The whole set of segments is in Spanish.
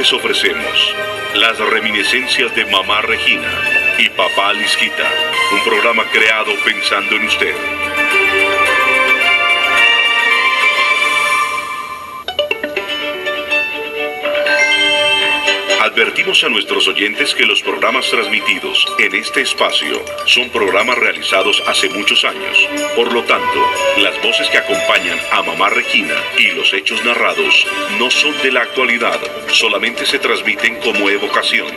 les ofrecemos las reminiscencias de Mamá Regina y Papá Lisquita, un programa creado pensando en usted. Advertimos a nuestros oyentes que los programas transmitidos en este espacio son programas realizados hace muchos años. Por lo tanto, las voces que acompañan a Mamá Regina y los hechos narrados no son de la actualidad, solamente se transmiten como evocación.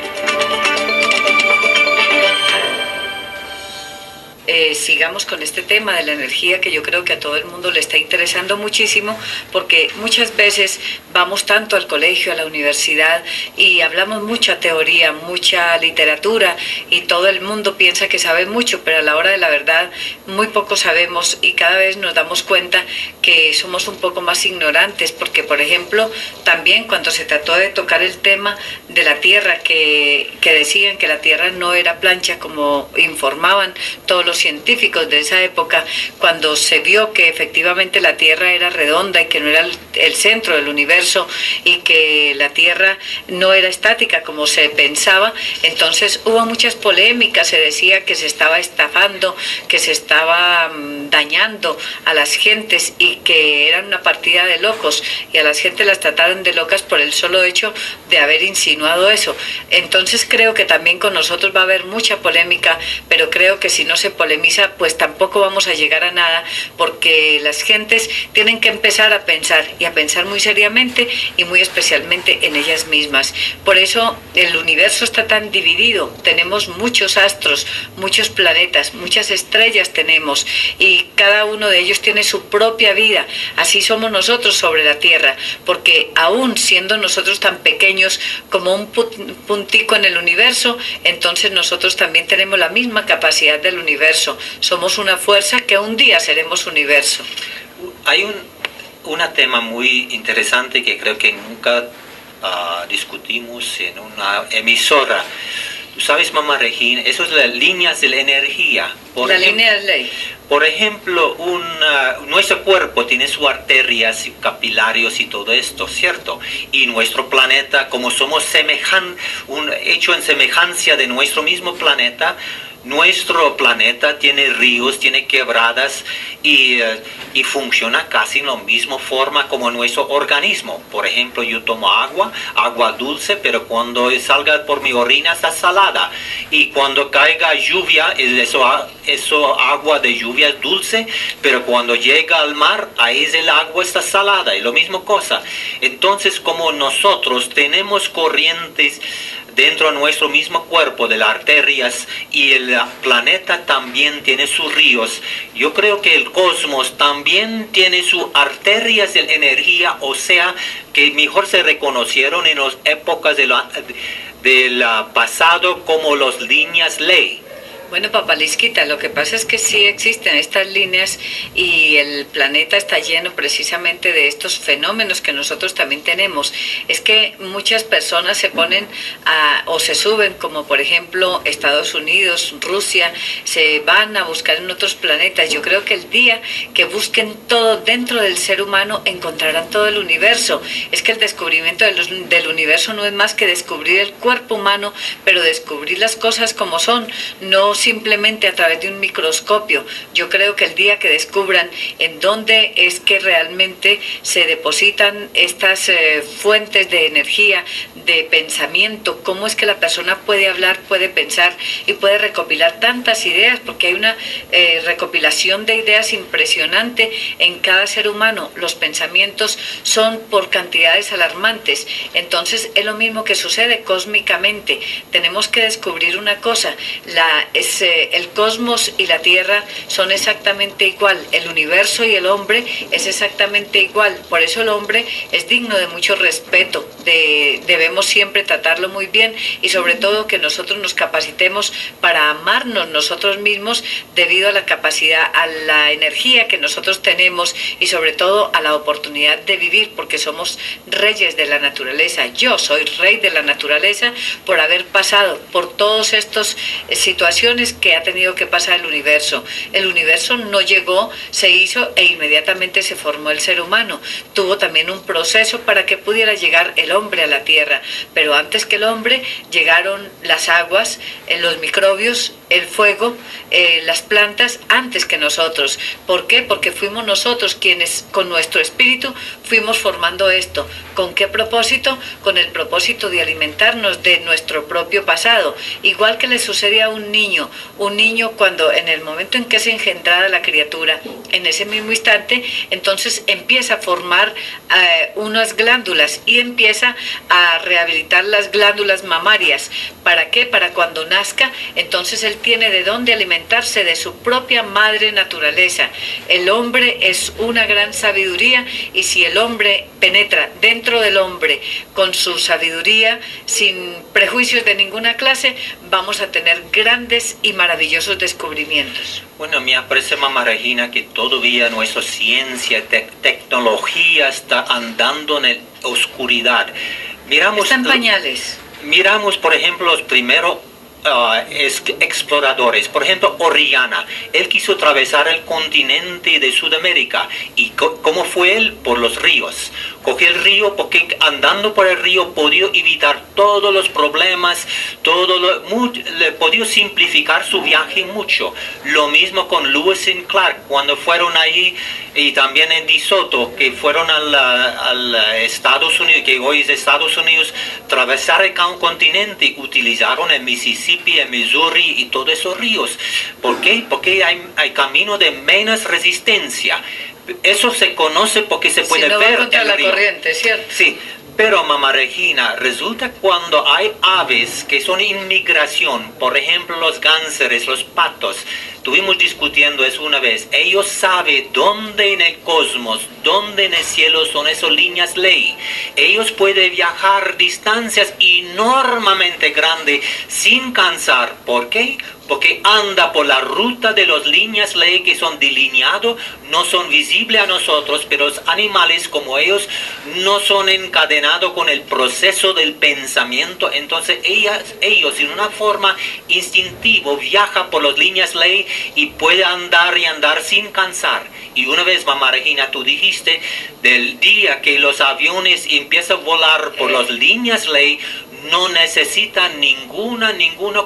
Sigamos con este tema de la energía, que yo creo que a todo el mundo le está interesando muchísimo, porque muchas veces vamos tanto al colegio, a la universidad, y hablamos mucha teoría, mucha literatura, y todo el mundo piensa que sabe mucho, pero a la hora de la verdad muy poco sabemos, y cada vez nos damos cuenta que somos un poco más ignorantes, porque por ejemplo también cuando se trató de tocar el tema de la Tierra, que decían que la Tierra no era plancha como informaban todos los científicos de esa época, cuando se vio que efectivamente la Tierra era redonda y que no era el centro del universo y que la Tierra no era estática como se pensaba, entonces hubo muchas polémicas, se decía que se estaba estafando, que se estaba dañando a las gentes y que eran una partida de locos, y a las gentes las trataron de locas por el solo hecho de haber insinuado eso. Entonces creo que también con nosotros va a haber mucha polémica, pero creo que si no se polemiza, pues tampoco vamos a llegar a nada, porque las gentes tienen que empezar a pensar, y a pensar muy seriamente y muy especialmente en ellas mismas. Por eso el universo está tan dividido, tenemos muchos astros, muchos planetas, muchas estrellas tenemos, y cada uno de ellos tiene su propia vida. Así somos nosotros sobre la Tierra, porque aún siendo nosotros tan pequeños como un puntico en el universo, entonces nosotros también tenemos la misma capacidad del universo. Somos una fuerza que un día seremos universo. Hay un tema muy interesante que creo que nunca discutimos en una emisora. Tú sabes, Mamá Regina, eso es las líneas de la energía. La línea de ley. Por ejemplo, nuestro cuerpo tiene sus arterias, capilares y todo esto, ¿cierto? Y nuestro planeta, como somos hecho en semejanza de nuestro mismo planeta, nuestro planeta tiene ríos, tiene quebradas y funciona casi en la misma forma como nuestro organismo. Por ejemplo, yo tomo agua dulce, pero cuando salga por mi orina está salada. Y cuando caiga lluvia, eso agua de lluvia es dulce, pero cuando llega al mar, ahí el agua está salada. Y lo mismo cosa. Entonces, como nosotros tenemos corrientes dentro de nuestro mismo cuerpo de las arterias, y el planeta también tiene sus ríos, yo creo que el cosmos también tiene sus arterias de energía, o sea, que mejor se reconocieron en las épocas del pasado como las líneas ley. Bueno, Papá Lisquita, lo que pasa es que sí existen estas líneas, y el planeta está lleno precisamente de estos fenómenos que nosotros también tenemos. Es que muchas personas se ponen o se suben, como por ejemplo Estados Unidos, Rusia, se van a buscar en otros planetas. Yo creo que el día que busquen todo dentro del ser humano, encontrarán todo el universo. Es que el descubrimiento del universo no es más que descubrir el cuerpo humano, pero descubrir las cosas como son, no simplemente a través de un microscopio. Yo creo que el día que descubran en dónde es que realmente se depositan estas fuentes de energía, de pensamiento, cómo es que la persona puede hablar, puede pensar y puede recopilar tantas ideas, porque hay una recopilación de ideas impresionante en cada ser humano. Los pensamientos son por cantidades alarmantes. Entonces es lo mismo que sucede cósmicamente. Tenemos que descubrir una cosa: el cosmos y la Tierra son exactamente igual, el universo y el hombre es exactamente igual. Por eso el hombre es digno de mucho respeto, debemos siempre tratarlo muy bien, y sobre todo que nosotros nos capacitemos para amarnos nosotros mismos, debido a la capacidad, a la energía que nosotros tenemos, y sobre todo a la oportunidad de vivir, porque somos reyes de la naturaleza. Yo soy rey de la naturaleza por haber pasado por todas estas situaciones situaciones que ha tenido que pasar el universo. El universo no llegó, se hizo e inmediatamente se formó el ser humano. Tuvo también un proceso para que pudiera llegar el hombre a la Tierra, pero antes que el hombre llegaron las aguas, los microbios, el fuego, las plantas, antes que nosotros. ¿Por qué? Porque fuimos nosotros quienes con nuestro espíritu fuimos formando esto. ¿Con qué propósito? Con el propósito de alimentarnos de nuestro propio pasado. Igual que le sucede a un niño cuando en el momento en que es engendrada la criatura, en ese mismo instante, entonces empieza a formar unas glándulas y empieza a rehabilitar las glándulas mamarias. ¿Para qué? Para cuando nazca, entonces él tiene de dónde alimentarse de su propia madre naturaleza. El hombre es una gran sabiduría y si el hombre penetra dentro del hombre con su sabiduría, sin prejuicios de ninguna clase, vamos a tener grandes y maravillosos descubrimientos. Bueno, me parece, mamá Regina, que todavía nuestra ciencia, tecnología está andando en la oscuridad. Están pañales. Miramos, por ejemplo, los primeros exploradores. Por ejemplo, Orellana. Él quiso atravesar el continente de Sudamérica. ¿Y cómo fue él? Por los ríos. Cogió el río porque andando por el río podía evitar todos los problemas, le podía simplificar su viaje mucho. Lo mismo con Lewis y Clark cuando fueron ahí, y también en De Soto, que fueron al Estados Unidos, que hoy es Estados Unidos, atravesar el continente, utilizaron el Mississippi, el Missouri y todos esos ríos. ¿Por qué? Porque hay camino de menos resistencia. Eso se conoce porque se puede ver contra la corriente, ¿cierto? Sí, pero mamá Regina, resulta cuando hay aves que son en migración, por ejemplo los gánceres, los patos, estuvimos discutiendo eso una vez, ellos saben dónde en el cosmos, dónde en el cielo son esas líneas ley. Ellos pueden viajar distancias enormemente grandes sin cansar. ¿Por qué? Porque anda por la ruta de las líneas ley que son delineados, no son visibles a nosotros, pero los animales como ellos no son encadenados con el proceso del pensamiento, entonces ellos en una forma instintiva viajan por las líneas ley y pueden andar y andar sin cansar. Y una vez, mamá Regina, tú dijiste, del día que los aviones empiezan a volar por las líneas ley, no necesitan ninguna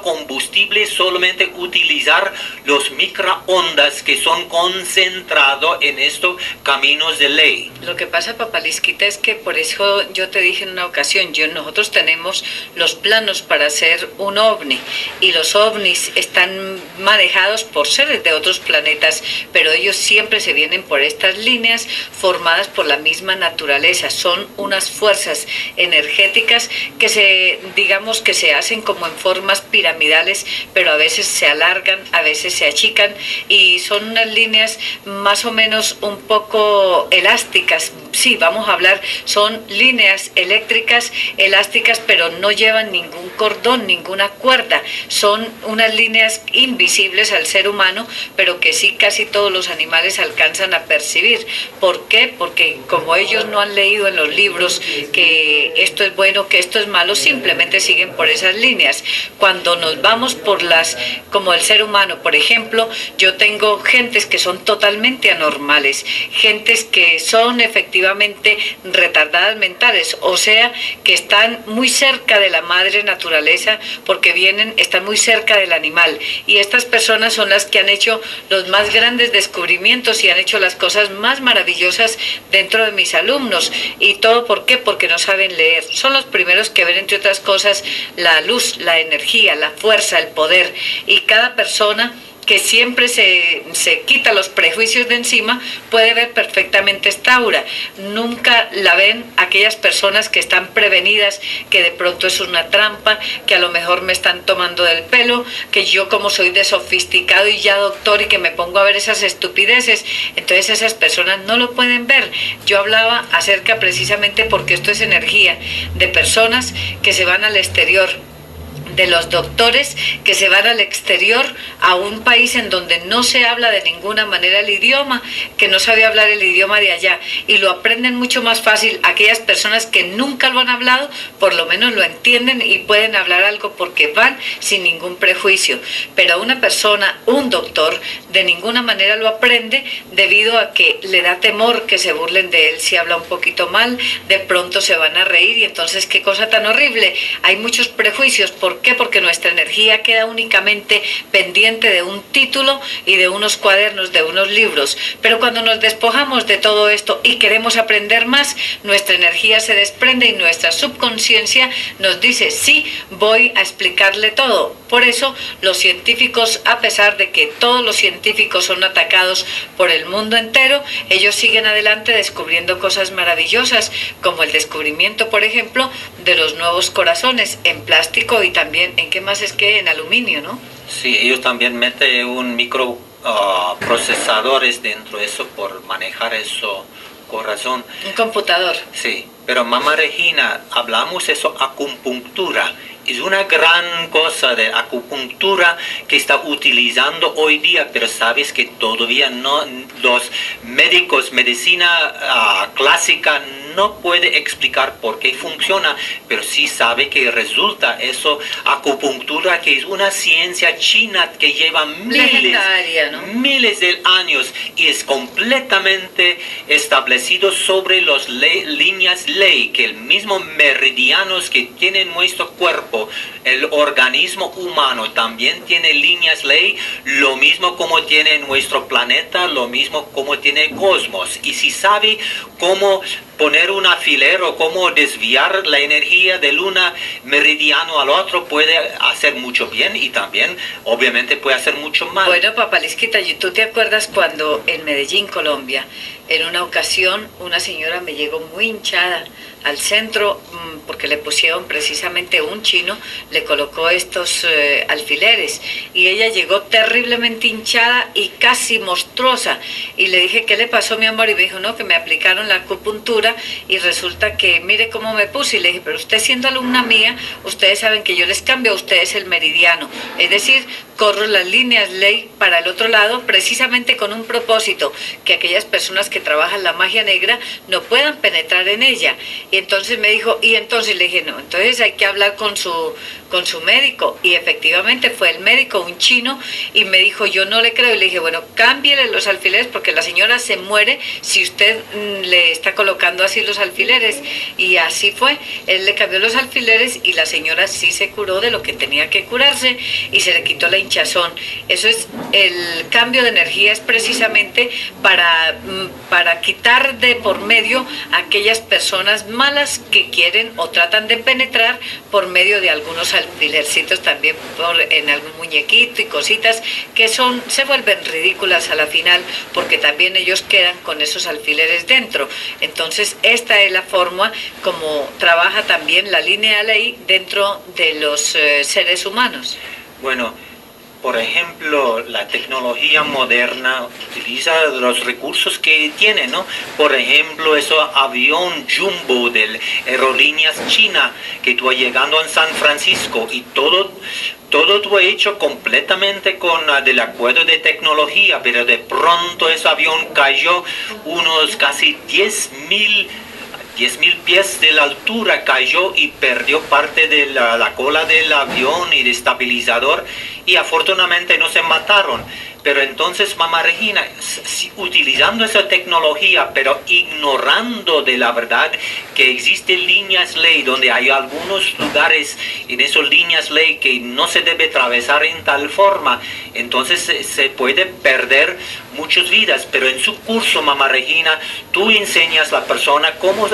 combustible, solamente utilizar los microondas que son concentrados en estos caminos de ley. Lo que pasa, Papalisquita, es que por eso yo te dije en una ocasión, nosotros tenemos los planos para hacer un ovni, y los ovnis están manejados por seres de otros planetas, pero ellos siempre se vienen por estas líneas formadas por la misma naturaleza. Son unas fuerzas energéticas que se hacen como en formas piramidales, pero a veces se alargan, a veces se achican, y son unas líneas más o menos un poco elásticas. Sí, vamos a hablar, son líneas eléctricas elásticas, pero no llevan ningún cordón, ninguna cuerda. Son unas líneas invisibles al ser humano, pero que sí casi todos los animales alcanzan a percibir. ¿Por qué? Porque como ellos no han leído en los libros que esto es bueno, que esto es malo, simplemente siguen por esas líneas. Cuando nos vamos por como el ser humano, por ejemplo, yo tengo gentes que son totalmente anormales, gentes que son efectivamente retardadas mentales, o sea, que están muy cerca de la madre naturaleza porque están muy cerca del animal, y estas personas son las que han hecho los más grandes descubrimientos y han hecho las cosas más maravillosas dentro de mis alumnos. ¿Y todo por qué? Porque no saben leer. Son los primeros que ven, entre otras cosas, la luz, la energía, la fuerza, el poder, y cada persona que siempre se quita los prejuicios de encima puede ver perfectamente esta aura. Nunca la ven aquellas personas que están prevenidas, que de pronto es una trampa, que a lo mejor me están tomando del pelo, que yo como soy de sofisticado y ya doctor y que me pongo a ver esas estupideces, entonces esas personas no lo pueden ver. Yo hablaba acerca, precisamente porque esto es energía, de personas que se van al exterior, de los doctores que se van al exterior, a un país en donde no se habla de ninguna manera el idioma, que no sabe hablar el idioma de allá, y lo aprenden mucho más fácil aquellas personas que nunca lo han hablado, por lo menos lo entienden y pueden hablar algo porque van sin ningún prejuicio. Pero una persona, un doctor, de ninguna manera lo aprende debido a que le da temor que se burlen de él si habla un poquito mal, de pronto se van a reír y entonces qué cosa tan horrible. Hay muchos prejuicios. ¿Por qué? Porque nuestra energía queda únicamente pendiente de un título y de unos cuadernos, de unos libros. Pero cuando nos despojamos de todo esto y queremos aprender más, nuestra energía se desprende y nuestra subconsciencia nos dice, sí, voy a explicarle todo. Por eso los científicos, a pesar de que todos los científicos son atacados por el mundo entero, ellos siguen adelante descubriendo cosas maravillosas, como el descubrimiento, por ejemplo, de los nuevos corazones en plástico y también, ¿en qué más es que? En aluminio, ¿no? Sí, ellos también meten un microprocesadores dentro de eso por manejar eso corazón. Un computador. Sí, pero mamá Regina, hablamos eso acupuntura. Es una gran cosa de acupuntura que está utilizando hoy día, pero sabes que todavía no, los médicos, medicina clásica no puede explicar por qué funciona, pero sí sabe que resulta eso, acupuntura, que es una ciencia china que lleva miles de años y es completamente establecido sobre las líneas ley, que el mismo meridianos que tiene nuestro cuerpo, el organismo humano también tiene líneas ley, lo mismo como tiene nuestro planeta, lo mismo como tiene cosmos. Y si sabe cómo poner un alfiler cómo desviar la energía del un meridiano al otro, puede hacer mucho bien y también obviamente puede hacer mucho mal. Bueno, Papalisquita, ¿tú te acuerdas cuando en Medellín, Colombia, en una ocasión una señora me llegó muy hinchada al centro porque le pusieron precisamente un chino, le colocó estos alfileres y ella llegó terriblemente hinchada y casi monstruosa y le dije, ¿qué le pasó, mi amor? Y me dijo, no, que me aplicaron la acupuntura y resulta que mire cómo me puse. Y le dije, pero usted siendo alumna mía, ustedes saben que yo les cambio a ustedes el meridiano, es decir, corro las líneas ley para el otro lado precisamente con un propósito, que aquellas personas que trabajan la magia negra no puedan penetrar en ella. Y entonces me dijo, y entonces le dije, no, entonces hay que hablar con su médico. Y efectivamente fue el médico, un chino, y me dijo, yo no le creo. Y le dije, bueno, cámbiele los alfileres porque la señora se muere si usted le está colocando así los alfileres. Y así fue, él le cambió los alfileres y la señora sí se curó de lo que tenía que curarse y se le quitó la hinchazón. Eso es, el cambio de energía es precisamente para quitar de por medio a aquellas personas malas que quieren o tratan de penetrar por medio de algunos alfilercitos, también en algún muñequito y cositas que se vuelven ridículas a la final porque también ellos quedan con esos alfileres dentro. Entonces esta es la forma como trabaja también la línea ley dentro de los seres humanos. Bueno, por ejemplo, la tecnología moderna utiliza los recursos que tiene, ¿no? Por ejemplo, ese avión jumbo de aerolíneas China que tú llegando en San Francisco y todo tú hecho completamente con del acuerdo de tecnología, pero de pronto ese avión cayó unos casi 10.000 pies de la altura, cayó y perdió parte de la cola del avión y de estabilizador y afortunadamente no se mataron. Pero entonces, mamá Regina, utilizando esa tecnología, pero ignorando de la verdad que existen líneas ley, donde hay algunos lugares en esas líneas ley que no se debe atravesar en tal forma, entonces se puede perder muchas vidas. Pero en su curso, mamá Regina, tú enseñas a la persona cómo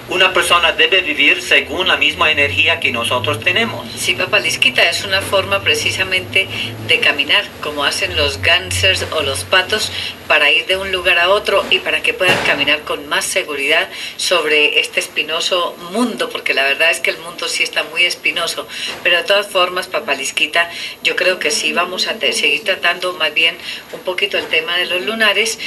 una persona debe vivir según la misma energía que nosotros tenemos. Sí, Papalisquita, es una forma precisamente de caminar, como hacen los gánsers o los patos, para ir de un lugar a otro y para que puedan caminar con más seguridad sobre este espinoso mundo, porque la verdad es que el mundo sí está muy espinoso. Pero de todas formas, Papalisquita, yo creo que sí vamos a seguir tratando más bien un poquito el tema de los lunares,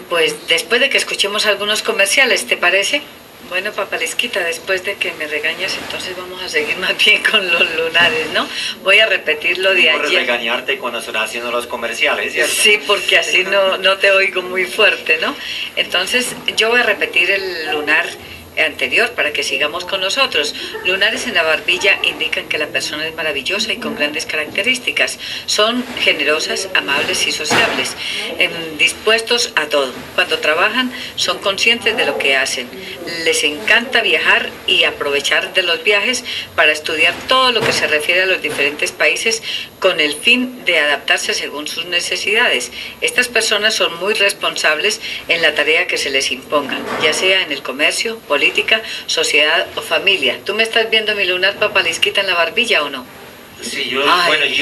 pues después de que escuchemos algunos comerciales, ¿te parece? Bueno, Papalisquita, después de que me regañas, entonces vamos a seguir más bien con los lunares, ¿no? Voy a repetir lo de Por ayer. regañarte cuando están haciendo los comerciales, ¿cierto? Sí, porque así no te oigo muy fuerte, ¿no? Entonces, yo voy a repetir el lunar anterior para que sigamos con nosotros. Lunares en la barbilla indican que la persona es maravillosa y con grandes características. Son generosas, amables y sociables, dispuestos a todo. Cuando trabajan son conscientes de lo que hacen. Les encanta viajar y aprovechar de los viajes para estudiar todo lo que se refiere a los diferentes países con el fin de adaptarse según sus necesidades. Estas personas son muy responsables en la tarea que se les imponga, ya sea en el comercio, política, sociedad o familia. ¿Tú me estás viendo mi lunar, Papalisquita, en la barbilla o no? Sí, yo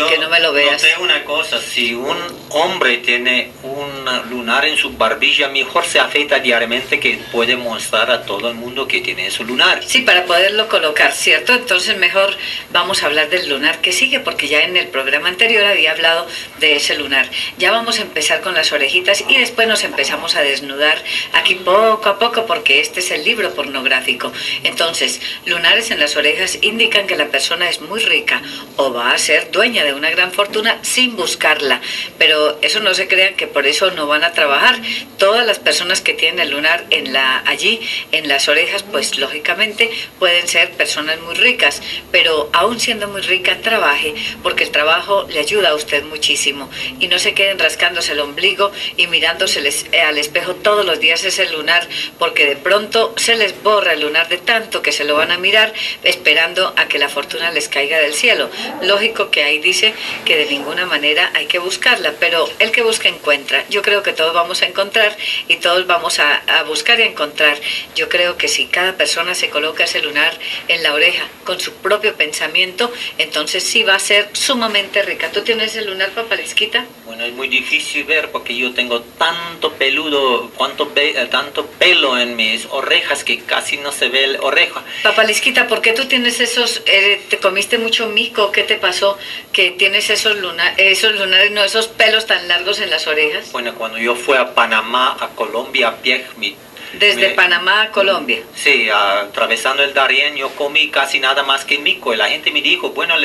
que no me lo veas. noté una cosa, si un hombre tiene un lunar en su barbilla, mejor se afeita diariamente, que puede mostrar a todo el mundo que tiene su lunar. Sí, para poderlo colocar, ¿cierto? Entonces mejor vamos a hablar del lunar que sigue, porque ya en el programa anterior había hablado de ese lunar. Ya vamos a empezar con las orejitas y después nos empezamos a desnudar aquí poco a poco, porque este es el libro pornográfico. Entonces, lunares en las orejas indican que la persona es muy rica o va a ser dueña de una gran fortuna sin buscarla, pero eso no se crean que por eso no van a trabajar. Todas las personas que tienen el lunar allí en las orejas, pues lógicamente pueden ser personas muy ricas, pero aún siendo muy rica, trabaje, porque el trabajo le ayuda a usted muchísimo, y no se queden rascándose el ombligo y mirándose al espejo todos los días ese lunar, porque de pronto se les borra el lunar de tanto que se lo van a mirar esperando a que la fortuna les caiga del cielo. Lógico que ahí dice que de ninguna manera hay que buscarla, pero el que busca encuentra. Yo creo que todos vamos a encontrar y todos vamos a buscar y a encontrar. Yo creo que si cada persona se coloca ese lunar en la oreja con su propio pensamiento, entonces sí va a ser sumamente rica. ¿Tú tienes el lunar, Papalisquita? Bueno, es muy difícil ver porque yo tengo tanto tanto pelo en mis orejas que casi no se ve la oreja. Papalisquita, ¿por qué tú tienes esos, te comiste mucho mico? ¿Qué te pasó que tienes esos lunares, no, esos pelos tan largos en las orejas? Bueno, cuando yo fui a Panamá, a Colombia, a pie, Desde Panamá a Colombia. Sí, atravesando el Darién, yo comí casi nada más que mico. Y la gente me dijo, bueno,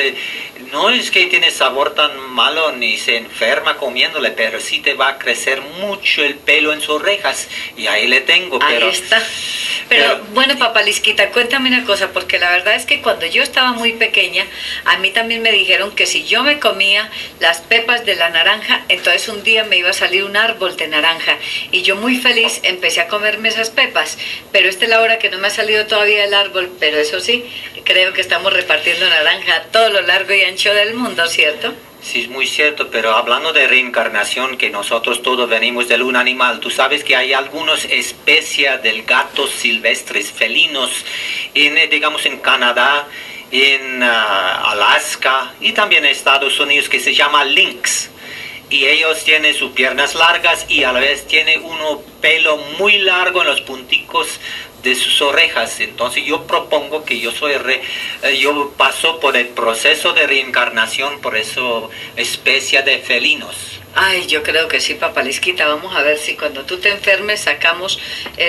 no es que tiene sabor tan malo ni se enferma comiéndole, pero sí te va a crecer mucho el pelo en sus orejas. Y ahí le tengo. Pero, ahí está. Pero bueno, Papalisquita, cuéntame una cosa, porque la verdad es que cuando yo estaba muy pequeña, a mí también me dijeron que si yo me comía las pepas de la naranja, entonces un día me iba a salir un árbol de naranja. Y yo muy feliz empecé a comerme esas pepas, pero esta es la hora que no me ha salido todavía el árbol, pero eso sí, creo que estamos repartiendo naranja a todo lo largo y ancho del mundo, ¿cierto? Sí, es muy cierto, pero hablando de reencarnación, que nosotros todos venimos de un animal, tú sabes que hay algunas especies de gatos silvestres, felinos, digamos en Canadá, en Alaska y también en Estados Unidos, que se llama lynx. Y ellos tienen sus piernas largas y a la vez tienen un pelo muy largo en los punticos de sus orejas. Entonces yo propongo que yo paso por el proceso de reencarnación por esa especie de felinos. Ay, yo creo que sí, Papalisquita. Vamos a ver si cuando tú te enfermes sacamos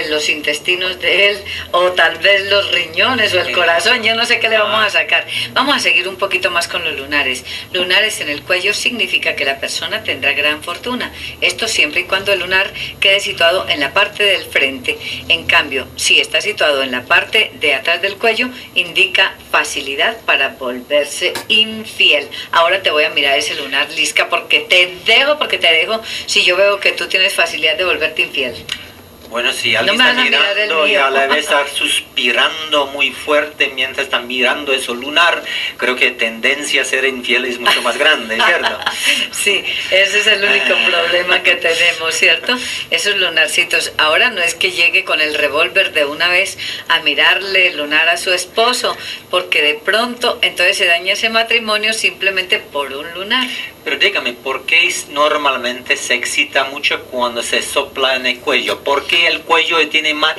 los intestinos de él, o tal vez los riñones o el corazón. Yo no sé qué le vamos a sacar. Vamos a seguir un poquito más con los lunares. Lunares en el cuello significa que la persona tendrá gran fortuna. Esto siempre y cuando el lunar quede situado en la parte del frente. En cambio, si está situado en la parte de atrás del cuello, indica facilidad para volverse infiel. Ahora te voy a mirar ese lunar, Lisca, porque te dejo si yo veo que tú tienes facilidad de volverte infiel. Bueno, si alguien no está mirando y a la vez está suspirando muy fuerte mientras está mirando eso lunar, creo que tendencia a ser infiel es mucho más grande, ¿cierto? Sí, ese es el único problema que tenemos, ¿cierto? Esos lunarcitos. Ahora no es que llegue con el revólver de una vez a mirarle el lunar a su esposo, porque de pronto entonces se daña ese matrimonio simplemente por un lunar. Pero dígame, ¿por qué normalmente se excita mucho cuando se sopla en el cuello? ¿Por qué que el cuello tiene más,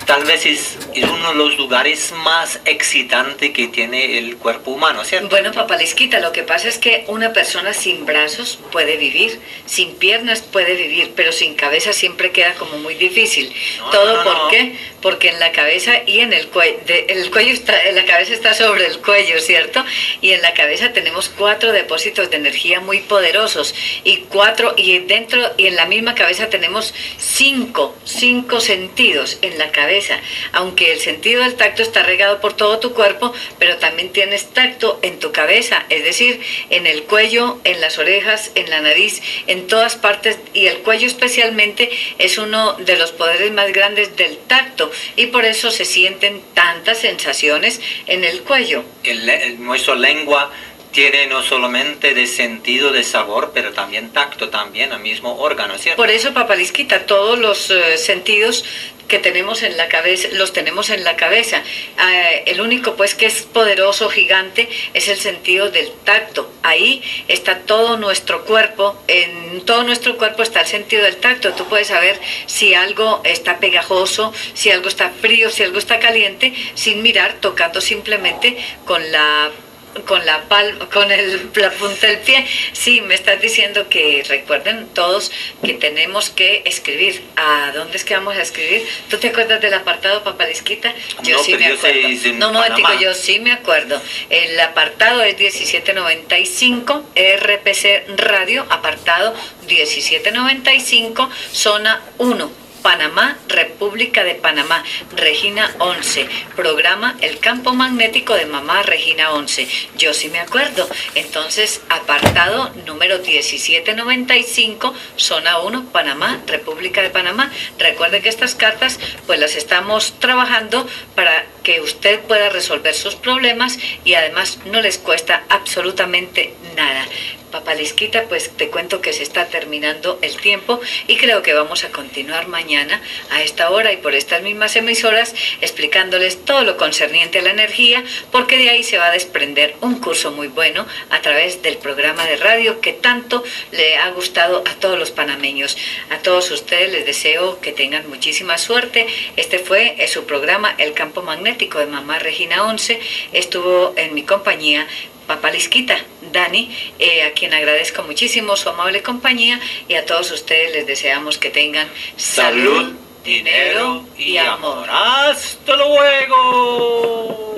tal vez es uno de los lugares más excitantes que tiene el cuerpo humano, ¿cierto? Bueno, Papalisquita, lo que pasa es que una persona sin brazos puede vivir, sin piernas puede vivir, pero sin cabeza siempre queda como muy difícil. ¿Por qué? Porque en la cabeza y en el cuello, la cabeza está sobre el cuello, ¿cierto? Y en la cabeza tenemos 4 depósitos de energía muy poderosos y en la misma cabeza tenemos 5 sentidos en la cabeza, aunque el sentido del tacto está regado por todo tu cuerpo, pero también tienes tacto en tu cabeza, es decir, en el cuello, en las orejas, en la nariz, en todas partes, y el cuello especialmente es uno de los poderes más grandes del tacto, y por eso se sienten tantas sensaciones en el cuello. Nuestra lengua tiene no solamente de sentido de sabor, pero también tacto, también el mismo órgano, ¿cierto? Por eso, Papalisquita, todos los sentidos que tenemos en la cabeza, los tenemos en la cabeza. El único pues que es poderoso, gigante, es el sentido del tacto. Ahí está todo nuestro cuerpo, en todo nuestro cuerpo está el sentido del tacto. Tú puedes saber si algo está pegajoso, si algo está frío, si algo está caliente, sin mirar, tocando simplemente con la punta del pie. Sí, me estás diciendo que recuerden todos que tenemos que escribir. ¿A dónde es que vamos a escribir? ¿Tú te acuerdas del apartado, Papalisquita? Yo sí me acuerdo. No, momentico, yo sí me acuerdo. El apartado es 1795, RPC Radio, apartado 1795, zona 1. Panamá, República de Panamá, Regina 11, programa El Campo Magnético de Mamá Regina 11. Yo sí me acuerdo. Entonces, apartado número 1795, zona 1, Panamá, República de Panamá. Recuerde que estas cartas pues las estamos trabajando para que usted pueda resolver sus problemas y además no les cuesta absolutamente nada. Papalisquita, pues te cuento que se está terminando el tiempo y creo que vamos a continuar mañana a esta hora y por estas mismas emisoras explicándoles todo lo concerniente a la energía, porque de ahí se va a desprender un curso muy bueno a través del programa de radio que tanto le ha gustado a todos los panameños. A todos ustedes les deseo que tengan muchísima suerte. Este fue su programa El Campo Magnético de Mamá Regina 11. Estuvo en mi compañía Papalisquita, Dani, a quien agradezco muchísimo su amable compañía, y a todos ustedes les deseamos que tengan salud, dinero y amor. ¡Hasta luego!